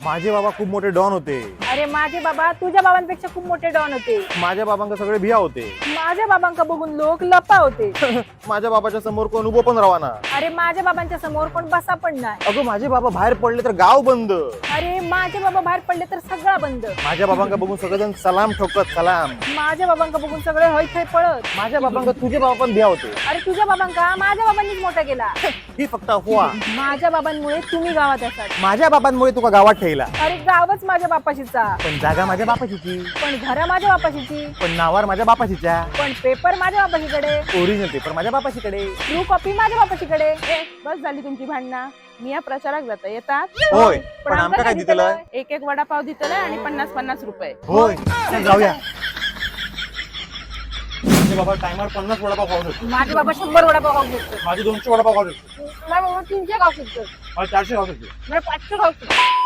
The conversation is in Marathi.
माझे बाबा खूप मोठे डॉन होते. अरे माझे बाबा तुझ्या बाबांपेक्षा खूप मोठे डॉन होते. माझ्या बाबांका सगळे भिया होते. माझ्या बाबांका बघून लोक लपा होते. माझ्या बाबाच्या समोर कोण उभं पण राहाना. अरे माझ्या बाबांच्या समोर कोण बसा पण नाही. अगं माझे बाबा बाहेर पडले तर गाव बंद. अरे माझे बाबा बाहेर पडले तर सगळं बंद. माझ्या बाबांका बघून सगळेजण सलाम ठोकत सलाम. माझ्या बाबांका बघून सगळे हय थय पळत. माझ्या बाबांका तुझे बाबा पण भिया होते. अरे तुझ्या बाबांका माझ्या बाबांनीच मोठा केला. ही फक्त अफवा. माझ्या बाबांमुळे तुम्ही गावात असाल. माझ्या बाबांमुळे तुका गावात ठेवला. अरे गावच माझ्या बापाशीचा. पण जागा माझ्या बापाशीची. पण घरा माझ्या बापाशीची. पण नावावर माझ्या बापाशीच्या. पण पेपर माझ्या बापाशीकडे. ओरिजिनल पेपर माझ्या बापाशीकडे. ट्रू कॉपी माझ्या बापाशीकडे. बस झाली तुमची भांडणं. मी या प्रचाराक जाता येतात. होय पण आमका काय दिलं. एक एक वडापाव दितलंय आणि 50-50 रुपये. होय चल जाऊया. माझे बाबा टायमावर 50 वडापाव खाऊ शकतो. माझे बाबा 100 वडापाव खाऊ शकतो. माझे 200 वडापाव खाऊ शकतो. माझे बाबा 300 खाऊ शकतो. मला 400 खाऊ शकतो. मला 500 खाऊ शकतो.